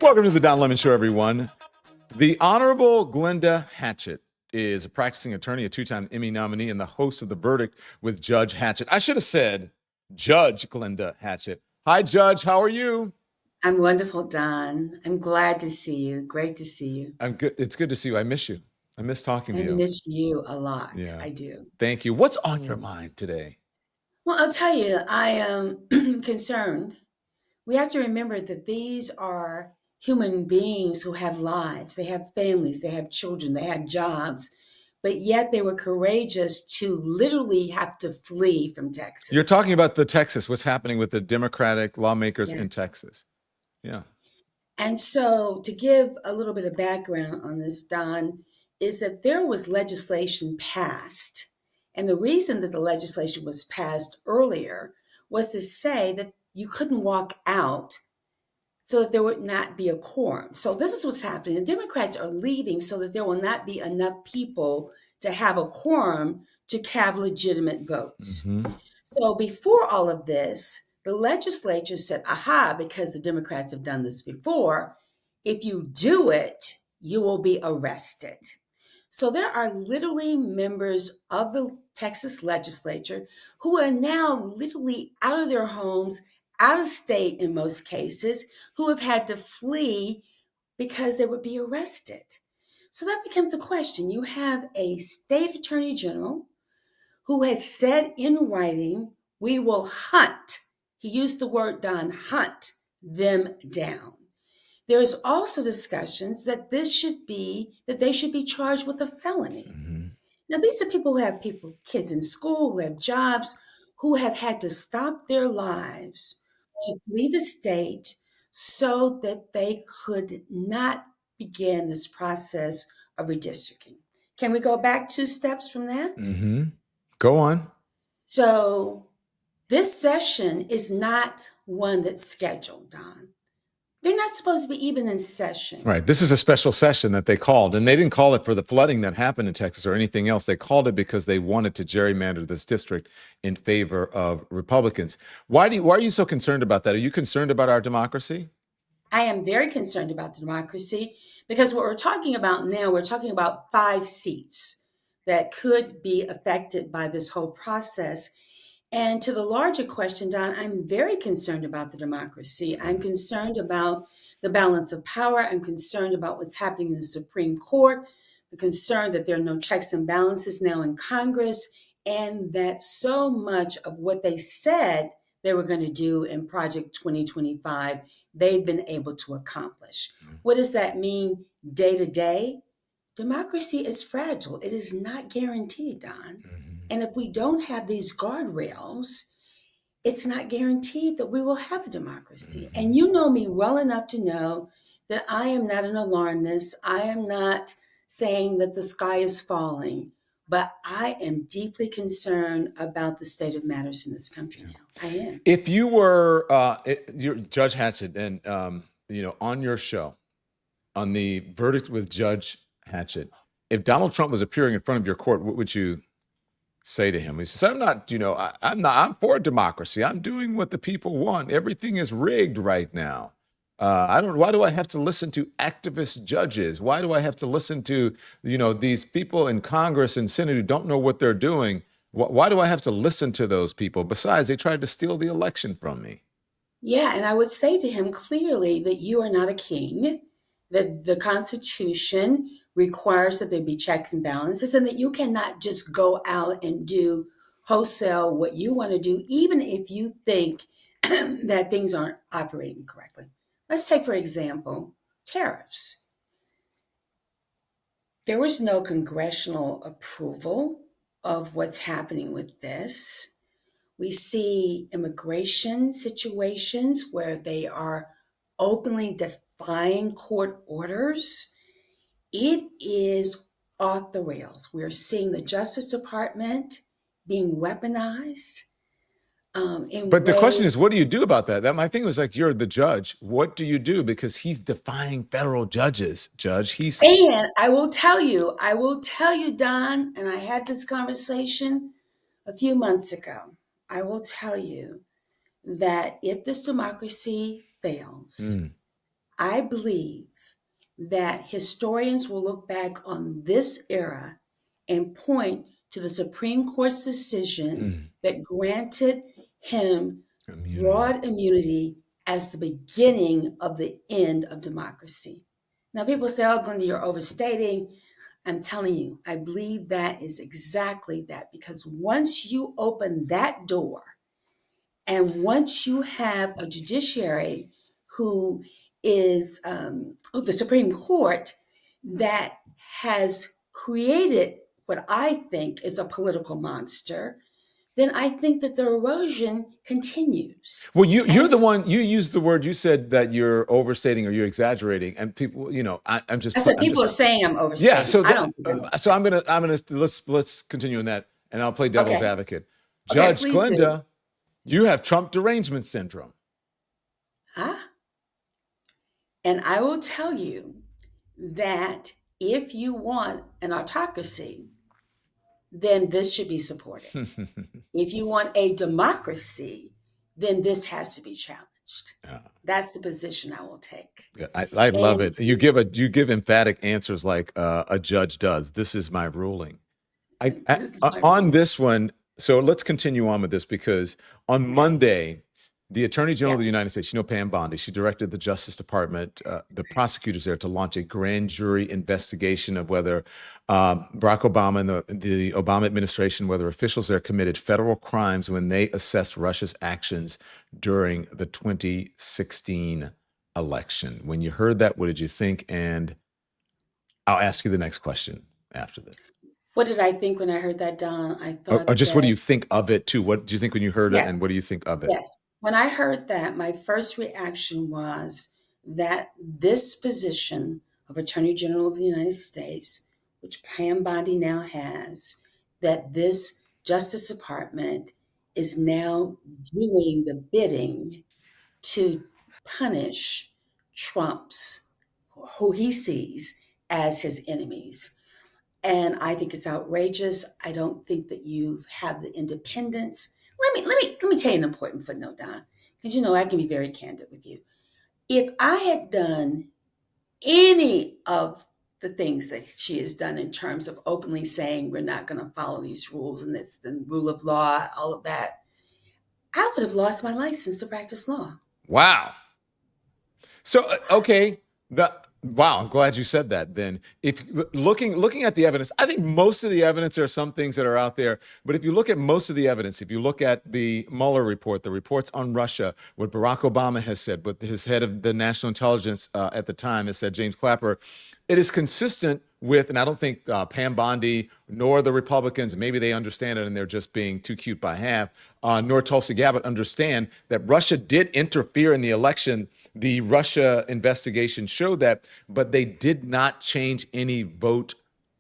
Welcome to the Don Lemon Show, everyone. The Honorable Glenda Hatchett is a practicing attorney, a two-time Emmy nominee, and the host of The Verdict with Judge Hatchett. I should have said Judge Glenda Hatchett. Hi, Judge. How are you? I'm wonderful, Don. I'm glad to see you. Great to see you. I'm good. It's good to see you. I miss you. I miss talking to I you. miss you a lot. Yeah. I do. Thank you. What's on your mind today? Well, I'll tell you, I am concerned. We have to remember that these are human beings who have lives, they have families, they have children, they have jobs, but yet they were courageous to literally have to flee from You're Texas. talking about what's happening with the Democratic lawmakers in Yes. Texas. Yeah. And so, to give a little bit of background on this, Don, is that there was legislation passed. And the reason that the legislation was passed earlier was to say that you couldn't walk out so that there would not be a quorum. So, this is what's happening. The Democrats are leaving so that there will not be enough people to have a quorum to have legitimate votes. Mm-hmm. So before all of this, the legislature said, aha, because the Democrats have done this before, if you do it, you will be arrested. So there are literally members of the Texas legislature who are now literally out of their homes, out of state in most cases, who have had to flee because they would be arrested. So that becomes the question. You have a state attorney general who has said in writing, we will hunt. He used the word, Don, hunt them down. There's also discussions that they should be charged with a felony. Mm-hmm. Now, these are people who have kids in school, who have jobs, who have had to stop their lives to flee the state so that they could not begin this process of redistricting. Can we go back 2 steps from that? Mm-hmm. Go on. So this session is not one that's scheduled, Don. They're not supposed to be even in session. Right. This is a special session that they called, and they didn't call it for the flooding that happened in Texas or anything else. They called it because they wanted to gerrymander this district in favor of Republicans. Why are you so concerned about that? Are you concerned about our democracy? I am very concerned about the democracy because what we're talking about now, we're talking about 5 seats that could be affected by this whole process. And to the larger question, Don, I'm very concerned about the democracy. I'm concerned about the balance of power. I'm concerned about what's happening in the Supreme Court, the concern that there are no checks and balances now in Congress, and that so much of what they said they were going to do in Project 2025, they've been able to accomplish. What does that mean day to day? Democracy is fragile. It is not guaranteed, Don. And if we don't have these guardrails, it's not guaranteed that we will have a democracy. And you know me well enough to know that I am not an alarmist. I am not saying that the sky is falling, but I am deeply concerned about the state of matters in this country now. I am. If you were Judge Hatchett and on your show, on the Verdict with Judge Hatchett, if Donald Trump was appearing in front of your court, what would you say to him? He says, I'm for democracy. I'm doing what the people want. Everything is rigged right now. Why do I have to listen to activist judges? Why do I have to listen to, these people in Congress and Senate who don't know what they're doing? Why do I have to listen to those people? Besides, they tried to steal the election from me. Yeah, and I would say to him clearly that you are not a king, that the Constitution requires that there be checks and balances, and that you cannot just go out and do wholesale what you want to do, even if you think that things aren't operating correctly. Let's take, for example, tariffs. There was no congressional approval of what's happening with this. We see immigration situations where they are openly defying court orders. It is off the rails. We're seeing the Justice Department being weaponized. But the question is, what do you do about that? My thing was like, you're the judge. What do you do? Because he's defying federal judges, Judge. And I will tell you, Don, and I had this conversation a few months ago. I will tell you that if this democracy fails, I believe that historians will look back on this era and point to the Supreme Court's decision that granted him Immunity. broad immunity as the beginning of the end of democracy. Now, people say, oh, Glenda, you're overstating. I'm telling you, I believe that is exactly that, because once you open that door, and once you have a judiciary who is the Supreme Court that has created what I think is a political monster, then I think that the erosion continues. Well, you're And the one, you used the word, you said that you're overstating or you're exaggerating, and people, I'm just, I said I'm people are just, saying I'm yeah. overstating. So, I don't think I'm so overstating. let's continue on that, and I'll play devil's Okay. advocate. Okay, Judge please do. Glenda, you have Trump derangement syndrome. Ah. And I will tell you that if you want an autocracy, then this should be supported. If you want a democracy, then this has to be challenged. Yeah. That's the position I will take. I love And it. You give emphatic answers like a judge does. This is my ruling. this is my On ruling. this one, so let's continue on with this, because on Monday, the Attorney General Yeah. of the United States, Pam Bondi, she directed the Justice Department, the prosecutors there, to launch a grand jury investigation of whether Barack Obama and the Obama administration, whether officials there committed federal crimes when they assessed Russia's actions during the 2016 election. When you heard that, what did you think? And I'll ask you the next question after this. What did I think when I heard that, Don? I Or thought just what do that, you think of it too? What do you think when you heard it, and yes, what do you think of it? yes. When I heard that, my first reaction was that this position of Attorney General of the United States, which Pam Bondi now has, that this Justice Department is now doing the bidding to punish Trump's, who he sees as his enemies. And I think it's outrageous. I don't think that you have the independence. Let me tell you an important footnote, Don, because I can be very candid with you. If I had done any of the things that she has done in terms of openly saying we're not going to follow these rules and it's the rule of law, all of that, I would have lost my license to practice law. Wow. So okay, wow. I'm glad you said that. Then, if looking at the evidence, I think most of the evidence, there are some things that are out there, but if you look at most of the evidence, if you look at the Mueller report, the reports on Russia, what Barack Obama has said, what his head of the national intelligence at the time has said, James Clapper, it is consistent with, and I don't think Pam Bondi nor the Republicans, maybe they understand it and they're just being too cute by half, nor Tulsi Gabbard understand that Russia did interfere in the election. The Russia investigation showed that, but they did not change any vote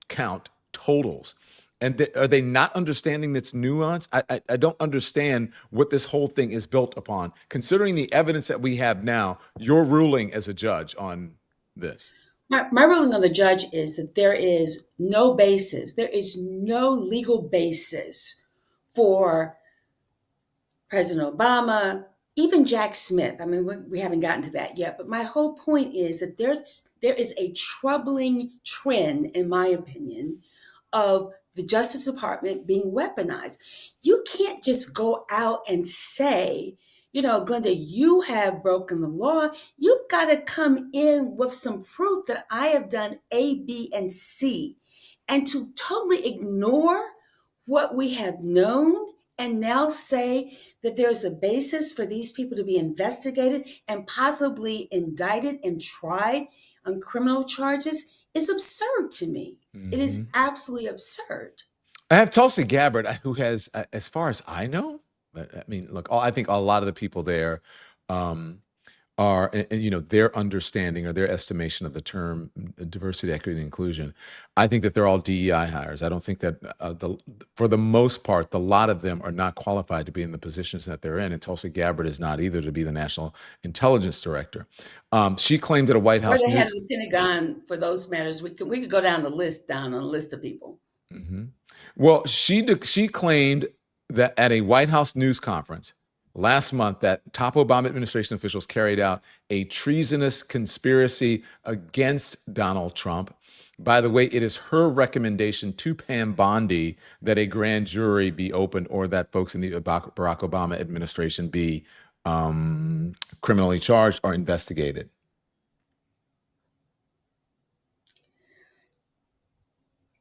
count totals. And are they not understanding its nuance? I don't understand what this whole thing is built upon. Considering the evidence that we have now, your ruling as a judge on this. My ruling on the judge is that there is no basis, there is no legal basis for President Obama, even Jack Smith. I mean, we haven't gotten to that yet, but my whole point is that there is a troubling trend, in my opinion, of the Justice Department being weaponized. You can't just go out and say, Glenda, you have broken the law. You've got to come in with some proof that I have done A, B, and C. And to totally ignore what we have known and now say that there's a basis for these people to be investigated and possibly indicted and tried on criminal charges is absurd to me. It is absolutely absurd. I have Tulsi Gabbard, who has, as far as I know, I mean, look, I think a lot of the people there are, their understanding or their estimation of the term diversity, equity, and inclusion. I think that they're all DEI hires. I don't think that, for the most part, a lot of them are not qualified to be in the positions that they're in. And Tulsi Gabbard is not either to be the National Intelligence Director. She claimed at a White Or House they had news. the Pentagon, for those matters. We could go down on a list of people. Well, she claimed that at a White House news conference last month that top Obama administration officials carried out a treasonous conspiracy against Donald Trump. By the way, it is her recommendation to Pam Bondi that a grand jury be opened or that folks in the Barack Obama administration be criminally charged or investigated.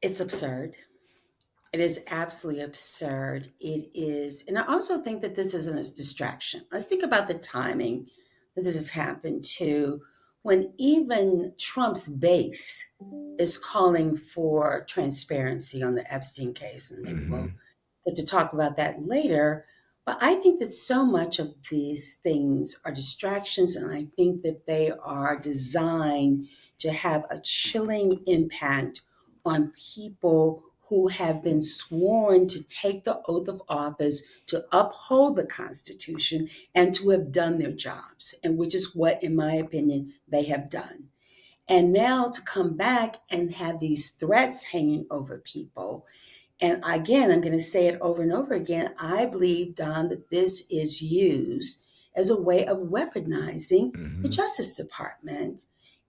It's absurd. It is absolutely absurd. It is, and I also think that this isn't a distraction. Let's think about the timing that this has happened to when even Trump's base is calling for transparency on the Epstein case. And maybe we'll get to talk about that later. But I think that so much of these things are distractions, and I think that they are designed to have a chilling impact on people who have been sworn to take the oath of office to uphold the Constitution and to have done their jobs, and which is what, in my opinion, they have done. And now to come back and have these threats hanging over people. And again, I'm going to say it over and over again. I believe, Don, that this is used as a way of weaponizing the Justice Department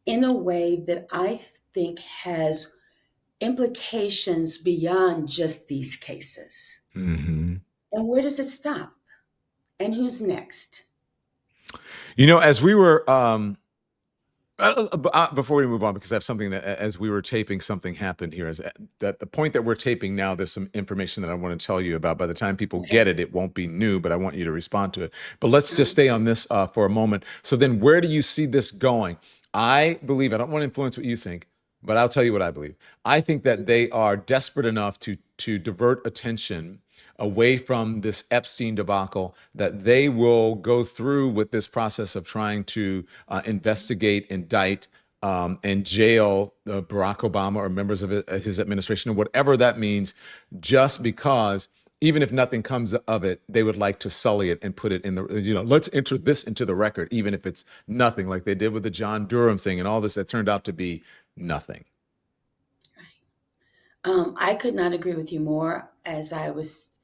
in a way that I think has implications beyond just these cases. And where does it stop? And who's next? You know, as we were, before we move on, because I have something that, as we were taping, something happened here. Is that the point that we're taping now? There's some information that I want to tell you about. By the time people get it, it won't be new, but I want you to respond to it. But let's just stay on this for a moment. So then, where do you see this going? I believe, I don't want to influence what you think, but I'll tell you what I believe. I think that they are desperate enough to divert attention away from this Epstein debacle, that they will go through with this process of trying to investigate, indict, and jail Barack Obama or members of his administration, or whatever that means, just because even if nothing comes of it, they would like to sully it and put it in the, let's enter this into the record, even if it's nothing, like they did with the John Durham thing and all this that turned out to be nothing. I could not agree with you more. As I was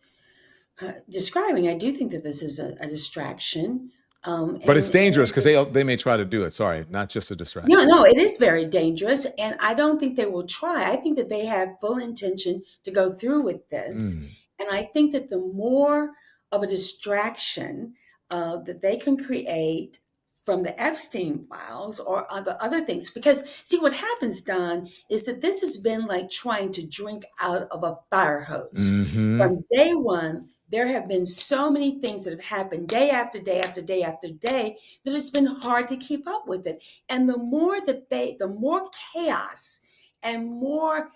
describing, I do think that this is a distraction. But it's dangerous because they may try to do it. Sorry, not just a distraction. No, it is very dangerous. And I don't think they will try. I think that they have full intention to go through with this. And I think that the more of a distraction that they can create from the Epstein files or other things, because see what happens, Don, is that this has been like trying to drink out of a fire hose. From day one, there have been so many things that have happened day after day after day after day that it's been hard to keep up with it. And the more chaos and more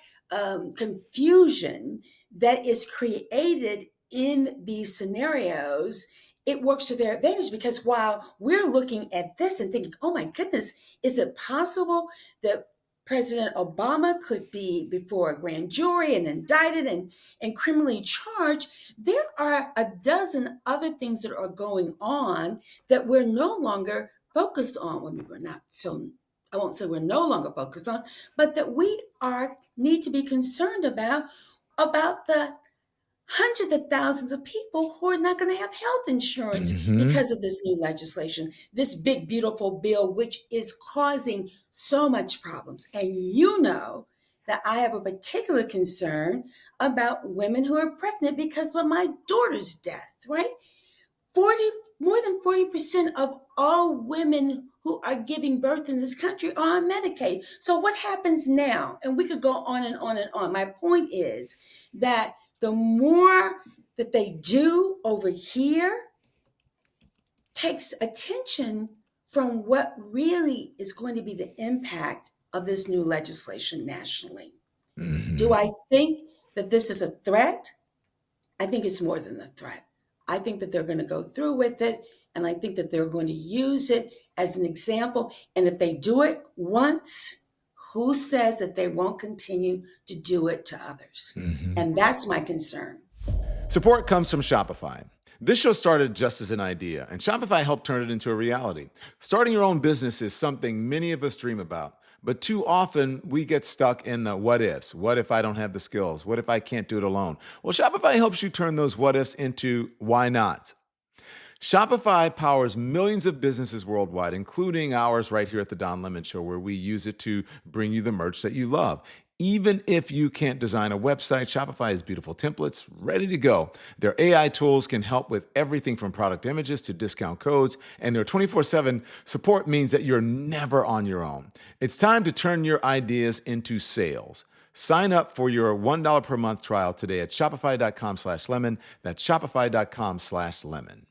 confusion that is created in these scenarios, it works to their advantage, because while we're looking at this and thinking, oh my goodness, is it possible that President Obama could be before a grand jury and indicted and criminally charged? There are a dozen other things that are going on that we're no longer focused on. Well, we're not, so I won't say we're no longer focused on, but that we need to be concerned about the hundreds of thousands of people who are not going to have health insurance because of this new legislation, this big, beautiful bill, which is causing so much problems. And you know that I have a particular concern about women who are pregnant because of my daughter's death, right? More than 40% of all women who are giving birth in this country are on Medicaid. So what happens now? And we could go on and on and on. My point is that the more that they do over here takes attention from what really is going to be the impact of this new legislation nationally. Do I think that this is a threat? I think it's more than a threat. I think that they're going to go through with it, and I think that they're going to use it as an example. And if they do it once, who says that they won't continue to do it to others? And that's my concern. Support comes from Shopify. This show started just as an idea, and Shopify helped turn it into a reality. Starting your own business is something many of us dream about, but too often we get stuck in the what ifs. What if I don't have the skills? What if I can't do it alone? Well, Shopify helps you turn those what ifs into why nots. Shopify powers millions of businesses worldwide, including ours right here at the Don Lemon Show, where we use it to bring you the merch that you love. Even if you can't design a website, Shopify has beautiful templates ready to go. Their AI tools can help with everything from product images to discount codes, and their 24/7 support means that you're never on your own. It's time to turn your ideas into sales. Sign up for your $1 per month trial today at shopify.com/lemon. That's shopify.com/lemon.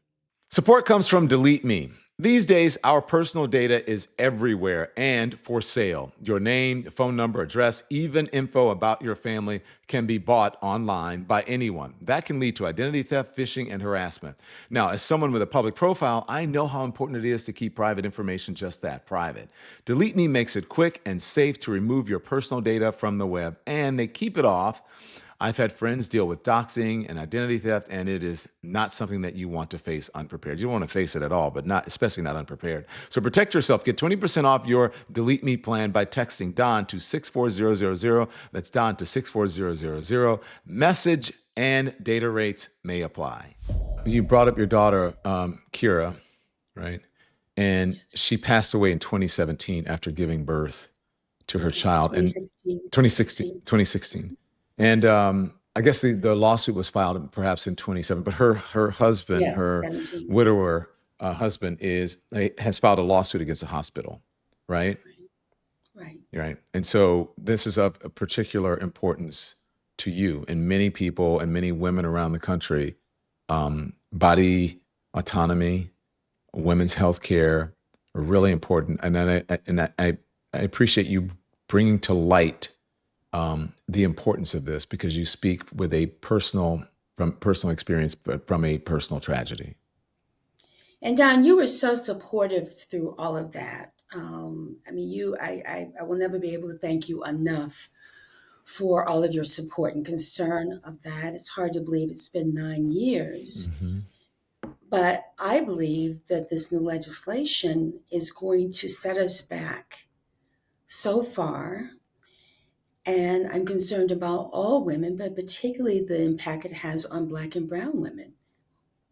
Support comes from Delete Me. These days, our personal data is everywhere and for sale. Your name, phone number, address, even info about your family can be bought online by anyone. That can lead to identity theft, phishing, and harassment. Now, as someone with a public profile, I know how important it is to keep private information just that, private. Delete Me makes it quick and safe to remove your personal data from the web, and they keep it off. I've had friends deal with doxing and identity theft, and it is not something that you want to face unprepared. You don't want to face it at all, but especially not unprepared. So protect yourself. Get 20% off your Delete Me plan by texting Don to 64000. That's Don to 64000. Message and data rates may apply. You brought up your daughter, Kira, right? And she passed away in 2017 after giving birth to her child. 2016. And I guess the lawsuit was filed perhaps in 27, but her husband, Yes, her 17. widower husband has filed a lawsuit against the hospital, right? Right. Right. And so this is of a particular importance to you and many people and many women around the country. Body autonomy, women's health care are really important. And I appreciate you bringing to light the importance of this, because you speak with from personal experience, but from a personal tragedy. And Don, you were so supportive through all of that. I will never be able to thank you enough for all of your support and concern of that. It's hard to believe it's been 9 years, but I believe that this new legislation is going to set us back so far. And I'm concerned about all women, but particularly the impact it has on Black and brown women.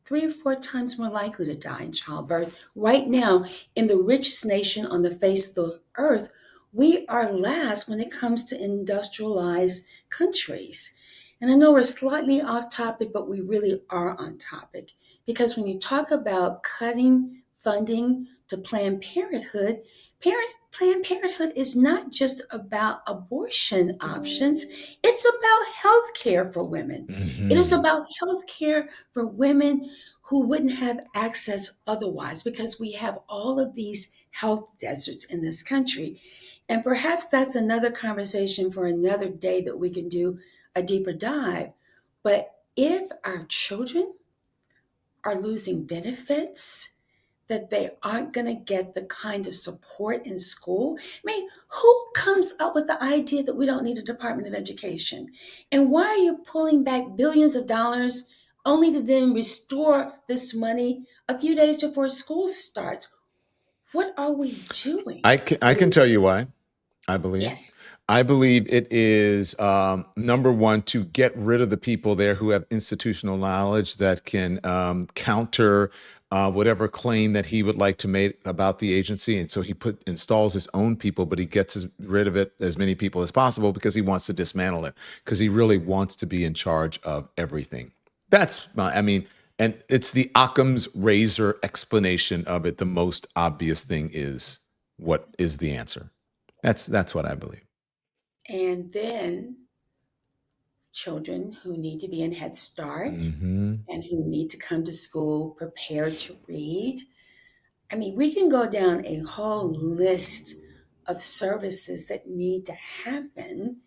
3 or 4 times more likely to die in childbirth. Right now, in the richest nation on the face of the earth, we are last when it comes to industrialized countries. And I know we're slightly off topic, but we really are on topic. Because when you talk about cutting funding to Planned Parenthood, Planned Parenthood is not just about abortion options. It's about health care for women. It is about health care for women who wouldn't have access otherwise, because we have all of these health deserts in this country. And perhaps that's another conversation for another day that we can do a deeper dive. But if our children are losing benefits, that they aren't going to get the kind of support in school. I mean, who comes up with the idea that we don't need a Department of Education? And why are you pulling back billions of dollars only to then restore this money a few days before school starts? What are we doing? I can tell you why. I believe. Yes. I believe it is number one, to get rid of the people there who have institutional knowledge that can counter whatever claim that he would like to make about the agency. And so he installs his own people, but he gets rid of it, as many people as possible, because he wants to dismantle it, because he really wants to be in charge of everything. And it's the Occam's razor explanation of it. The most obvious thing is, what is the answer? That's what I believe. And then children who need to be in Head Start and who need to come to school prepared to read. I mean, we can go down a whole list of services that need to happen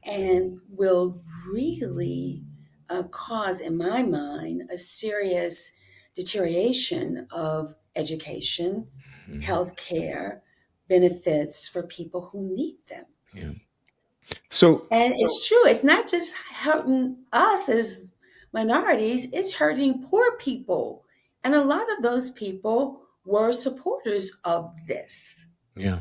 and will really cause, in my mind, a serious deterioration of education, healthcare, benefits for people who need them. Yeah. And it's true. It's not just hurting us as minorities, it's hurting poor people. And a lot of those people were supporters of this. Yeah.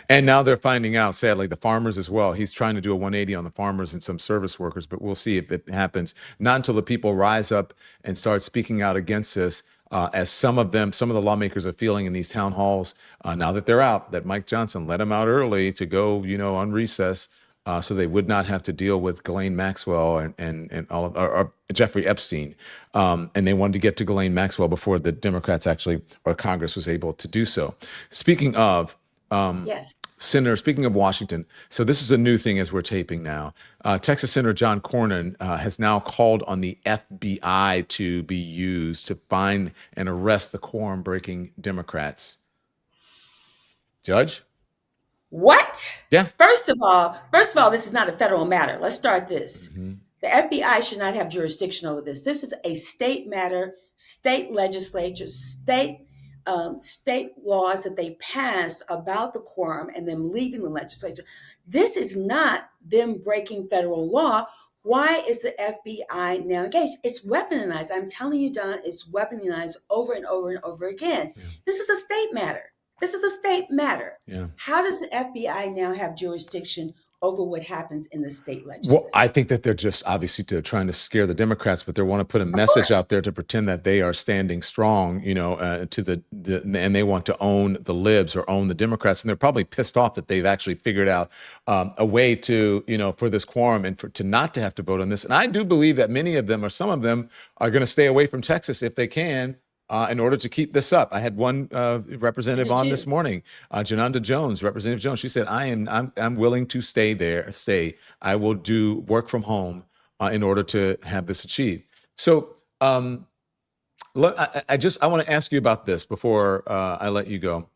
And now they're finding out, sadly, the farmers as well. He's trying to do a 180 on the farmers and some service workers, but we'll see if it happens. Not until the people rise up and start speaking out against this. as some of the lawmakers are feeling in these town halls now that they're out, that Mike Johnson let them out early to go, on recess, so they would not have to deal with Ghislaine Maxwell and all of or Jeffrey Epstein, and they wanted to get to Ghislaine Maxwell before the Democrats actually or Congress was able to do so. Speaking of Yes. Senator, speaking of Washington, so this is a new thing as we're taping now. Texas Senator John Cornyn has now called on the FBI to be used to find and arrest the quorum-breaking Democrats. Judge? What? Yeah. First of all, this is not a federal matter. Let's start this. Mm-hmm. The FBI should not have jurisdiction over this. This is a state matter, state legislatures, state laws that they passed about the quorum and them leaving the legislature. This is not them breaking federal law. Why is the FBI now engaged? It's weaponized. I'm telling you, Don, it's weaponized over and over and over again. Yeah. This is a state matter. Yeah. How does the FBI now have jurisdiction over what happens in the state legislature? Well, I think that they're just obviously trying to scare the Democrats, but they want to put a message out there to pretend that they are standing strong, and they want to own the libs or own the Democrats. And they're probably pissed off that they've actually figured out a way to, for this quorum and to not to have to vote on this. And I do believe that many of them or some of them are going to stay away from Texas if they can. In order to keep this up. I had one representative on this morning, Jananda Jones, Representative Jones. She said, I'm willing to stay there, I will do work from home in order to have this achieved. So I want to ask you about this before I let you go.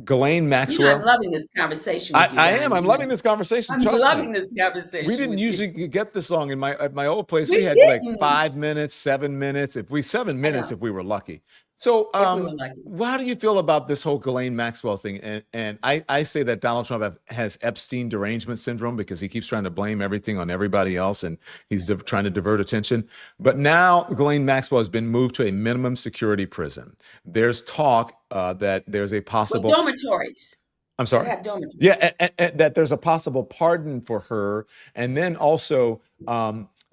Ghislaine Maxwell. I'm loving this conversation with you. I am. I'm loving this conversation. I'm loving this conversation. We didn't usually get this long at my old place. We had didn't. like 5 minutes, 7 minutes. If we were lucky. So how do you feel about this whole Ghislaine Maxwell thing? And I say that Donald Trump has Epstein derangement syndrome because he keeps trying to blame everything on everybody else and he's trying to divert attention. But now Ghislaine Maxwell has been moved to a minimum security prison. There's talk that there's a possible dormitories. I'm sorry. Have dormitories. Yeah, and that there's a possible pardon for her, and then also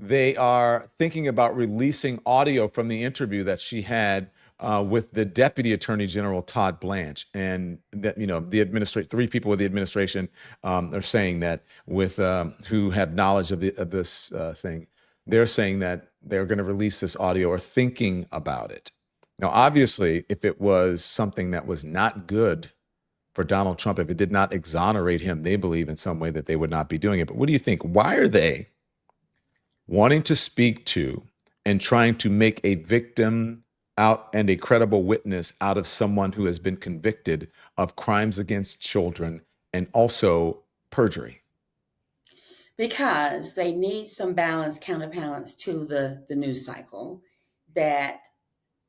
they are thinking about releasing audio from the interview that she had with the Deputy Attorney General Todd Blanche, and that the 3 people with the administration are saying that with who have knowledge of this thing, they're saying that they're going to release this audio or thinking about it. Now, obviously, if it was something that was not good for Donald Trump, if it did not exonerate him, they believe in some way that they would not be doing it. But what do you think? Why are they wanting to speak to and trying to make a victim out and a credible witness out of someone who has been convicted of crimes against children and also perjury? Because they need some counterbalance to the news cycle, that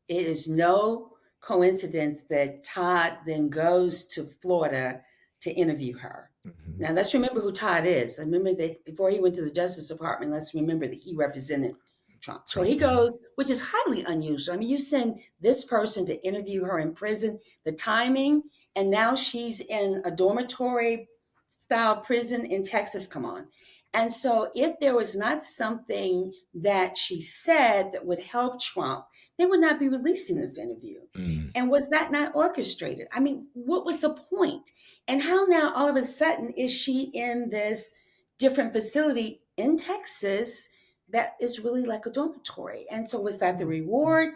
it is no coincidence that Todd then goes to Florida to interview her. Mm-hmm. Now, let's remember who Todd is. I remember that before he went to the Justice Department, let's remember that he represented Trump. So he goes, which is highly unusual. I mean, you send this person to interview her in prison, the timing, and now she's in a dormitory style prison in Texas. Come on. And so if there was not something that she said that would help Trump, they would not be releasing this interview. Mm. And was that not orchestrated? I mean, what was the point? And how now all of a sudden is she in this different facility in Texas that is really like a dormitory? And so was that the reward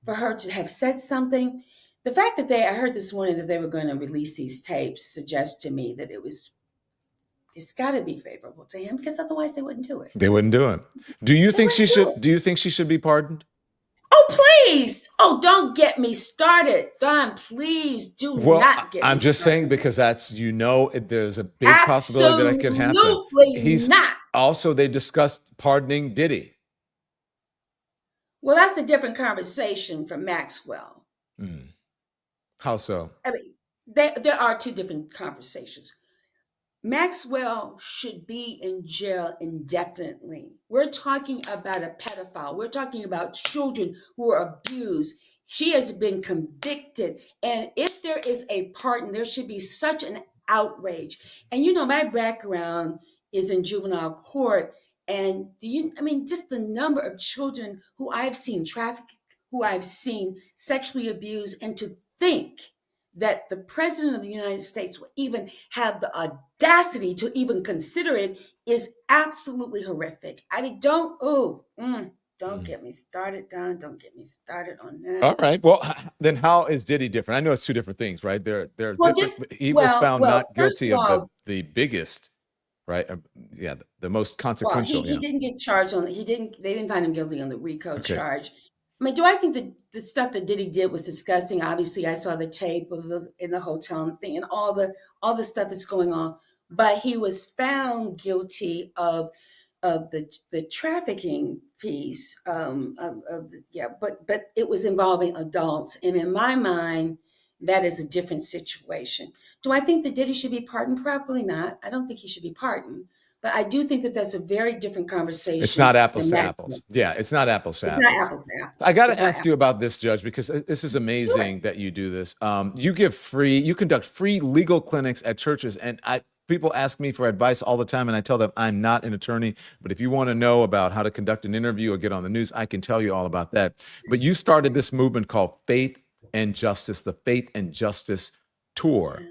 for her to have said something? The fact that I heard this morning that they were going to release these tapes suggests to me that it's got to be favorable to him, because otherwise they wouldn't do it. They wouldn't do it. Do you think she should be pardoned? Oh, please. Oh, don't get me started. Don, please do not get me I'm just started. saying, because there's a big possibility that it could happen. Absolutely not. Also, they discussed pardoning Diddy. Well, that's a different conversation from Maxwell. Mm. How so? I mean, there are 2 different conversations. Maxwell should be in jail indefinitely. We're talking about a pedophile. We're talking about children who are abused. She has been convicted. And if there is a pardon, there should be such an outrage. And my background is in juvenile court. And just the number of children who I've seen trafficked, who I've seen sexually abused, and to think that the president of the United States will even have the audacity to even consider it is absolutely horrific. I mean, don't get me started, Don. Don't get me started on that. All right. Well, then how is Diddy different? I know it's two different things, right? They're Well, different. He was found well, not first guilty of of all, the biggest, right? Yeah, the most well, consequential. he Yeah. didn't get charged on. They didn't find him guilty on the RICO Okay. charge. I mean, do I think that the stuff that Diddy did was disgusting? Obviously, I saw the tape of in the hotel and thing, and all the stuff that's going on. But he was found guilty of the trafficking piece. Yeah, but it was involving adults, and in my mind, that is a different situation. Do I think that Diddy should be pardoned? Probably not. I don't think he should be pardoned. But I do think that that's a very different It's conversation not apples than to Maxwell. apples. Yeah, it's not apples to It's not apples. apples to I apples. got It's to not ask you apples. about this, Judge, because this is Sure. amazing that you do this. You conduct free legal clinics at churches, and people ask me for advice all the time, and I tell them I'm not an attorney, but if you want to know about how to conduct an interview or get on the news, I can tell you all about that. But you started this movement called Faith and Justice, the Faith and Justice Tour.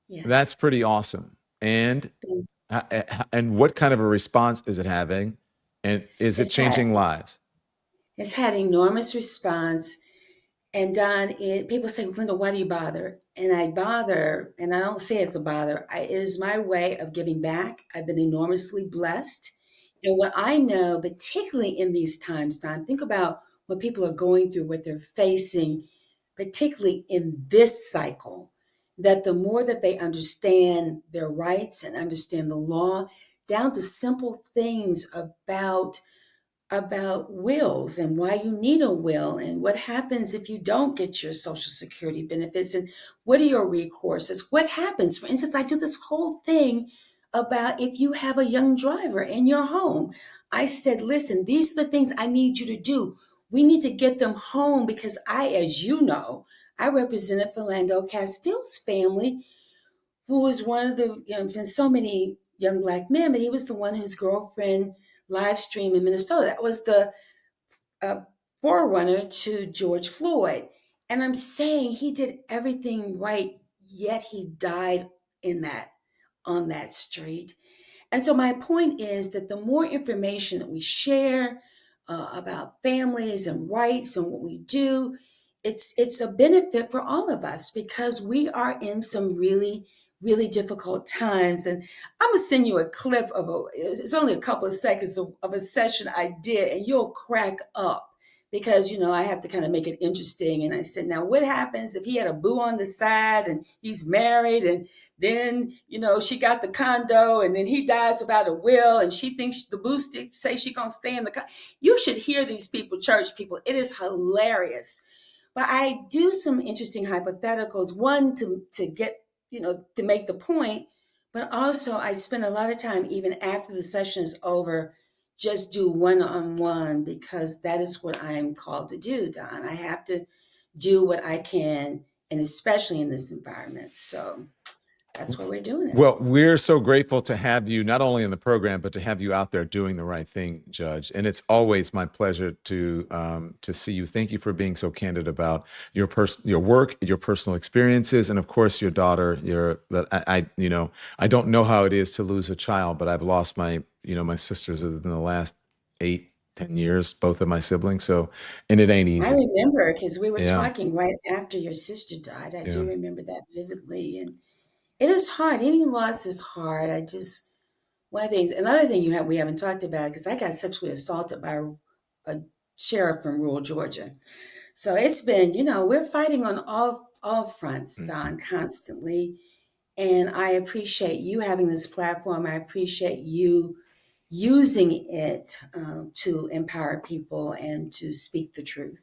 Yeah. That's Yes. pretty awesome. And Thank- and what kind of a response is it having? And is it It's had changing lives? it's had enormous response. And Don, people say, Glenda, why do you bother? And I bother, and I don't say it's a bother. It is my way of giving back. I've been enormously blessed. And what I know, particularly in these times, Don, think about what people are going through, what they're facing, particularly in this cycle, that the more that they understand their rights and understand the law, down to simple things about wills and why you need a will and what happens if you don't get your social security benefits and what are your recourses, what happens. For instance, I do this whole thing about if you have a young driver in your home. I said, listen, these are the things I need you to do. We need to get them home because as you know, I represented Philando Castile's family, who was one of the, been so many young black men, but he was the one whose girlfriend live stream in Minnesota. That was the uh, forerunner to George Floyd. And I'm saying he did everything right, yet he died in that on that street. And so my point is that the more information that we share about families and rights and what we do, it's a benefit for all of us because we are in some really difficult times. And I'm gonna send you a clip it's only a couple of seconds of a session I did, and you'll crack up because I have to kind of make it interesting. And I said, now what happens if he had a boo on the side and he's married and then, she got the condo and then he dies without a will and she thinks the boo say she gonna stay in the condo. You should hear these people, church people. It is hilarious. But I do some interesting hypotheticals, one to get, to make the point, but also I spend a lot of time even after the session is over, just do one-on-one because that is what I am called to do, Don. I have to do what I can, and especially in this environment. So that's why we're doing it. Well, we're so grateful to have you not only in the program, but to have you out there doing the right thing, Judge. And it's always my pleasure to see you. Thank you for being so candid about your work, your personal experiences, and of course your daughter. I don't know how it is to lose a child, but I've lost my sisters within the last 8-10 years, both of my siblings. So, and it ain't I easy. remember because we were Yeah, talking right after your sister died. I yeah. do remember that vividly. And it is hard. Any loss is hard. One of the things, another thing we haven't talked about, because I got sexually assaulted by a sheriff from rural Georgia. So it's been, we're fighting on all fronts, Mhm. Don, constantly. And I appreciate you having this platform. I appreciate you using it to empower people and to speak the truth.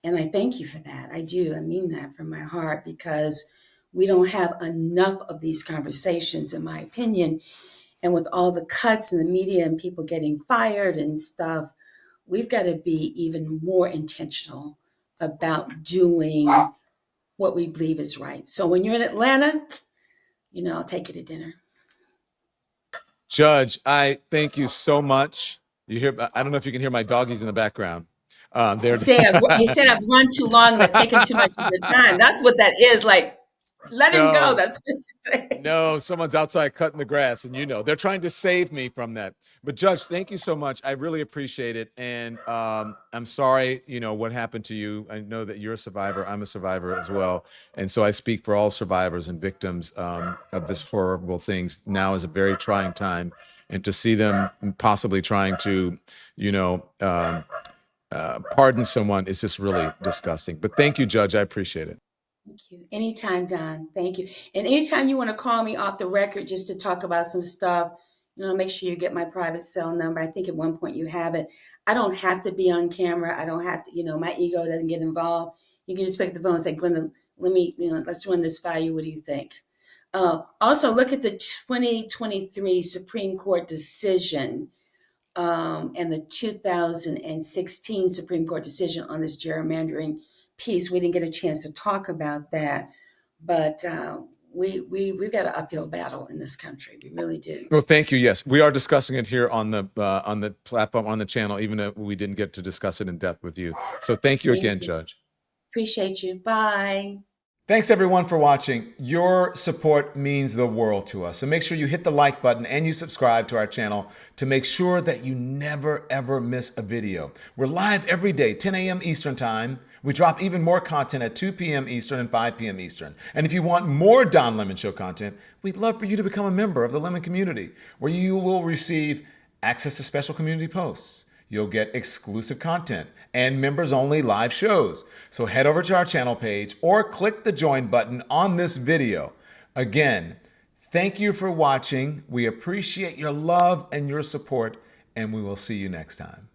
And I thank you for that. I do. I mean that from my heart because we don't have enough of these conversations, in my opinion. And with all the cuts in the media and people getting fired and stuff, we've got to be even more intentional about doing what we believe is right. So when you're in Atlanta, I'll take you to dinner. Judge, I thank you so much. I don't know if you can hear my doggies in the background. They're You said I've run too long and I've taken too much of your time. That's what that is. Like, let him go. no, That's what you say. no, someone's outside cutting the grass, and they're trying to save me from that. But Judge, thank you so much. I really appreciate it, and I'm sorry, what happened to you. I know that you're a survivor. I'm a survivor as well, and so I speak for all survivors and victims of this horrible things. Now is a very trying time, and to see them possibly trying to, pardon someone is just really disgusting. But thank you, Judge. I appreciate it. Thank you. Anytime, Don. Thank you. And anytime you want to call me off the record just to talk about some stuff, make sure you get my private cell number. I think at one point you have it. I don't have to be on camera. I don't have to, my ego doesn't get involved. You can just pick the phone and say, Glenda, let's run this by you. What do you think? Also, look at the 2023 Supreme Court decision and the 2016 Supreme Court decision on this gerrymandering piece. We didn't get a chance to talk about that, but we've got an uphill battle in this country. We really do. Well, thank you. Yes, we are discussing it here on the platform, on the channel, even if we didn't get to discuss it in depth with you. So thank you again, Judge. Appreciate you. Bye. Thanks everyone for watching. Your support means the world to us. So make sure you hit the like button and you subscribe to our channel to make sure that you never ever miss a video. We're live every day, 10 a.m. Eastern time. We drop even more content at 2 p.m. Eastern and 5 p.m. Eastern. And if you want more Don Lemon Show content, we'd love for you to become a member of the Lemon community, where you will receive access to special community posts. You'll get exclusive content and members-only live shows. So head over to our channel page or click the join button on this video. Again, thank you for watching. We appreciate your love and your support, and we will see you next time.